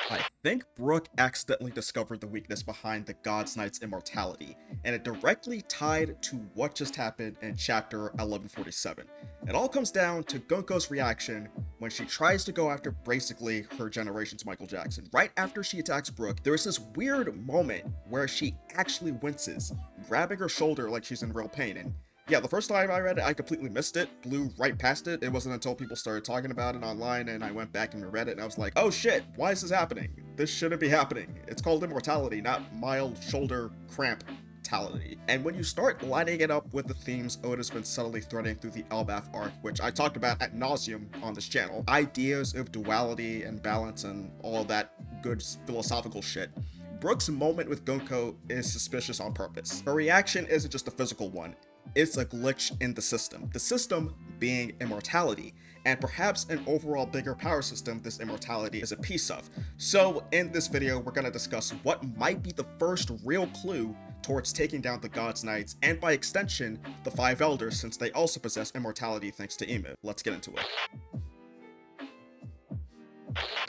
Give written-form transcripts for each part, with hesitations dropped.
I think Brook accidentally discovered the weakness behind the God's Knight's immortality, and it directly tied to what just happened in chapter 1147. It all comes down to Gunko's reaction when she tries to go after basically her generation's Michael Jackson. Right after she attacks Brook, there is this weird moment where she actually winces, grabbing her shoulder like she's in real pain, and yeah, the first time I read it, I completely missed it, blew right past it. It wasn't until people started talking about it online and I went back and read it and I was like, oh shit, why is this happening? This shouldn't be happening. It's called immortality, not mild shoulder cramp mentality. And when you start lining it up with the themes Oda's been subtly threading through the Elbaf arc, which I talked about ad nauseum on this channel, ideas of duality and balance and all of that good philosophical shit, Brook's moment with Gunko is suspicious on purpose. Her reaction isn't just a physical one, it's a glitch in the system being immortality, and perhaps an overall bigger power system this immortality is a piece of. So in this video, we're going to discuss what might be the first real clue towards taking down the God's Knights, and by extension, the Five Elders, since they also possess immortality thanks to Emu. Let's get into it.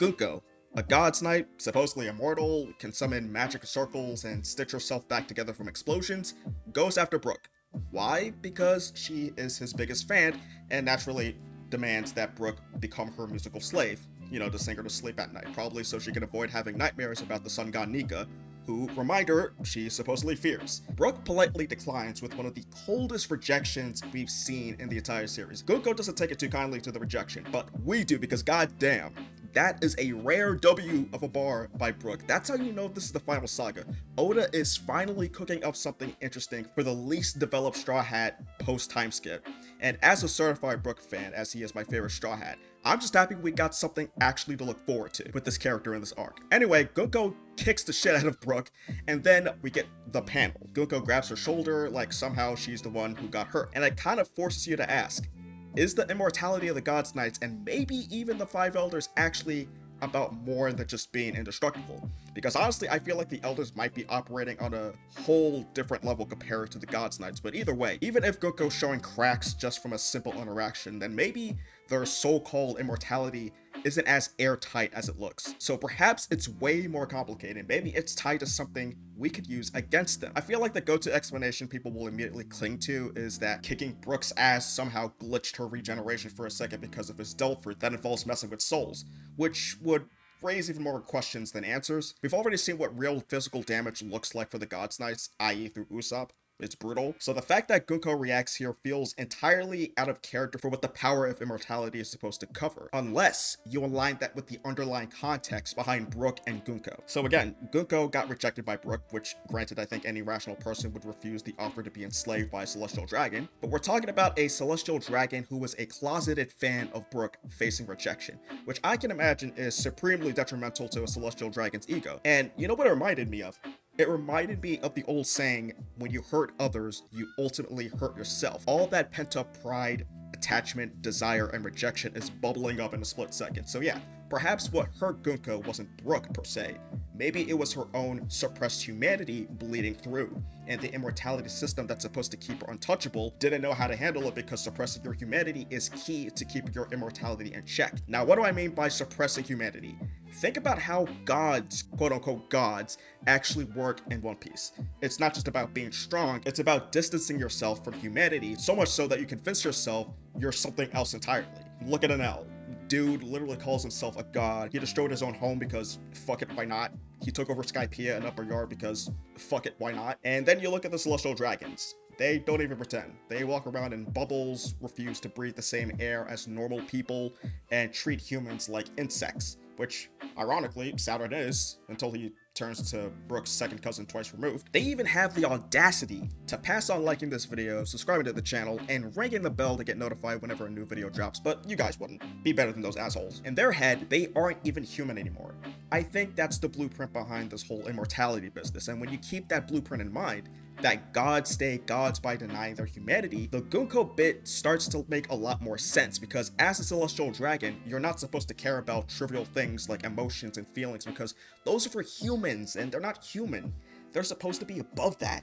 Gunko, a God's Knight, supposedly immortal, can summon magic circles and stitch herself back together from explosions, goes after Brook. Why? Because she is his biggest fan and naturally demands that Brook become her musical slave, to sing her to sleep at night, probably so she can avoid having nightmares about the sun god Nika, who, reminder, she supposedly fears. Brook politely declines with one of the coldest rejections we've seen in the entire series. Gunko doesn't take it too kindly to the rejection, but we do because goddamn, that is a rare W of a bar by Brook. That's how you know this is the Final Saga. Oda is finally cooking up something interesting for the least developed Straw Hat post-time skip. And as a certified Brook fan, as he is my favorite Straw Hat, I'm just happy we got something actually to look forward to with this character in this arc. Anyway, Gunko kicks the shit out of Brook, and then we get the panel. Gunko grabs her shoulder like somehow she's the one who got hurt, and it kind of forces you to ask, is the immortality of the God's Knights and maybe even the Five Elders actually about more than just being indestructible? Because honestly, I feel like the Elders might be operating on a whole different level compared to the God's Knights. But either way, even if Gunko's showing cracks just from a simple interaction, then maybe their so-called immortality isn't as airtight as it looks. So perhaps it's way more complicated. Maybe it's tied to something we could use against them. I feel like the go-to explanation people will immediately cling to is that kicking Brook's ass somehow glitched her regeneration for a second because of his Delph fruit that involves messing with souls, which would raise even more questions than answers. We've already seen what real physical damage looks like for the God's Knights, i.e. through Usopp. It's brutal. So the fact that Gunko reacts here feels entirely out of character for what the power of immortality is supposed to cover, unless you align that with the underlying context behind Brook and Gunko. So again, Gunko got rejected by Brook, which granted I think any rational person would refuse the offer to be enslaved by a celestial dragon, but we're talking about a celestial dragon who was a closeted fan of Brook facing rejection, which I can imagine is supremely detrimental to a celestial dragon's ego. And you know what it reminded me of? It reminded me of the old saying, when you hurt others, you ultimately hurt yourself. All that pent-up pride, attachment, desire, and rejection is bubbling up in a split second. So yeah, perhaps what hurt Gunko wasn't Brook per se. Maybe it was her own suppressed humanity bleeding through, and the immortality system that's supposed to keep her untouchable didn't know how to handle it because suppressing your humanity is key to keep your immortality in check. Now, what do I mean by suppressing humanity? Think about how gods, quote-unquote gods, actually work in One Piece. It's not just about being strong, it's about distancing yourself from humanity, so much so that you convince yourself you're something else entirely. Look at Enel. Dude literally calls himself a god. He destroyed his own home because fuck it, why not? He took over Skypiea and Upper Yard because fuck it, why not? And then you look at the Celestial Dragons. They don't even pretend. They walk around in bubbles, refuse to breathe the same air as normal people, and treat humans like insects, which, ironically, Saturn is, until he turns to Brook's second cousin twice removed. They even have the audacity to pass on liking this video, subscribing to the channel, and ringing the bell to get notified whenever a new video drops, but you guys wouldn't. Be better than those assholes. In their head, they aren't even human anymore. I think that's the blueprint behind this whole immortality business, and when you keep that blueprint in mind, that gods stay gods by denying their humanity, the Gunko bit starts to make a lot more sense, because as a celestial dragon, you're not supposed to care about trivial things like emotions and feelings because those are for humans and they're not human. They're supposed to be above that.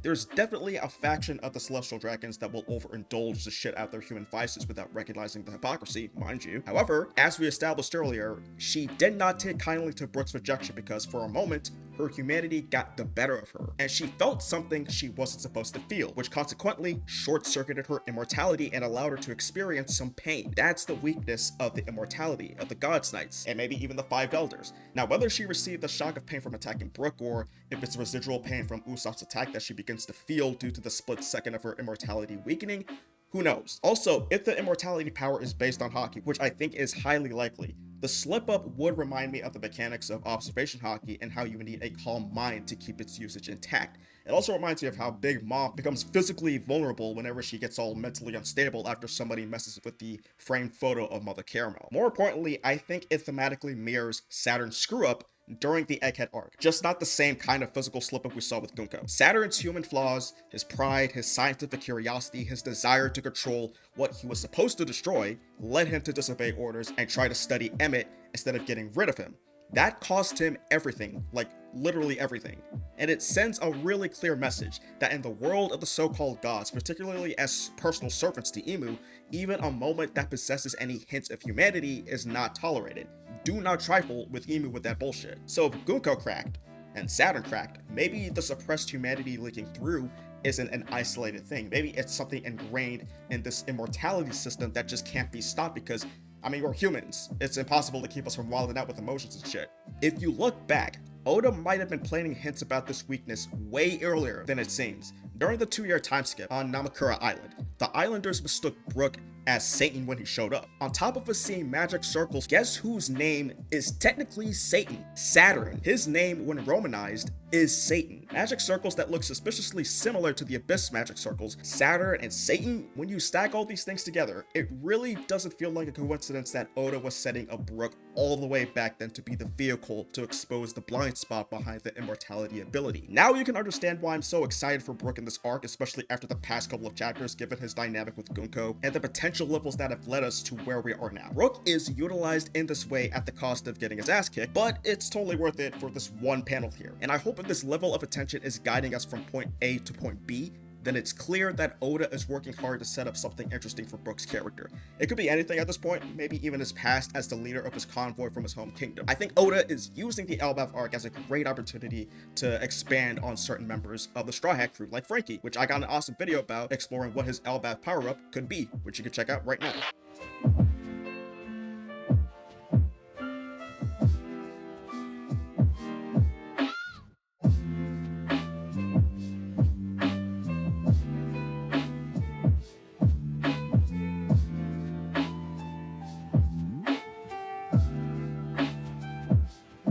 There's definitely a faction of the Celestial Dragons that will overindulge the shit out of their human vices without recognizing the hypocrisy, mind you. However, as we established earlier, she did not take kindly to Brook's rejection because for a moment, her humanity got the better of her, and she felt something she wasn't supposed to feel, which consequently short-circuited her immortality and allowed her to experience some pain. That's the weakness of the immortality of the God's Knights, and maybe even the Five Elders. Now, whether she received the shock of pain from attacking Brook, or if it's residual pain from Usopp's attack that she begins to feel due to the split second of her immortality weakening, who knows? Also, if the immortality power is based on hockey, which I think is highly likely, the slip-up would remind me of the mechanics of observation hockey and how you need a calm mind to keep its usage intact. It also reminds me of how Big Mom becomes physically vulnerable whenever she gets all mentally unstable after somebody messes with the framed photo of Mother Caramel. More importantly, I think it thematically mirrors Saturn's screw-up during the Egghead arc, just not the same kind of physical slip-up we saw with Gunko. Saturn's human flaws, his pride, his scientific curiosity, his desire to control what he was supposed to destroy, led him to disobey orders and try to study Emmett instead of getting rid of him. That cost him everything, like literally everything. And it sends a really clear message that in the world of the so-called gods, particularly as personal servants to Imu, even a moment that possesses any hint of humanity is not tolerated. Do not trifle with Imu with that bullshit. So if Gunko cracked, and Saturn cracked, maybe the suppressed humanity leaking through isn't an isolated thing. Maybe it's something ingrained in this immortality system that just can't be stopped because, I mean, we're humans. It's impossible to keep us from wilding out with emotions and shit. If you look back, Oda might have been planting hints about this weakness way earlier than it seems. During the 2-year time skip on Namakura Island, the islanders mistook Brook as Satan when he showed up. On top of us seeing magic circles, guess whose name is technically Satan? Saturn. His name, when romanized, is Satan. Magic circles that look suspiciously similar to the Abyss magic circles, Saturn and Satan, when you stack all these things together, it really doesn't feel like a coincidence that Oda was setting up Brook all the way back then to be the vehicle to expose the blind spot behind the immortality ability. Now you can understand why I'm so excited for Brook in this arc, especially after the past couple of chapters, given his dynamic with Gunko and the potential levels that have led us to where we are now. Brook is utilized in this way at the cost of getting his ass kicked, but it's totally worth it for this one panel here. And I hope if this level of attention is guiding us from point A to point B, then it's clear that Oda is working hard to set up something interesting for Brook's character. It could be anything at this point, maybe even his past as the leader of his convoy from his home kingdom. I think Oda is using the Elbaf arc as a great opportunity to expand on certain members of the Straw Hat crew, like Franky, which I got an awesome video about exploring what his Elbaf power-up could be, which you can check out right now.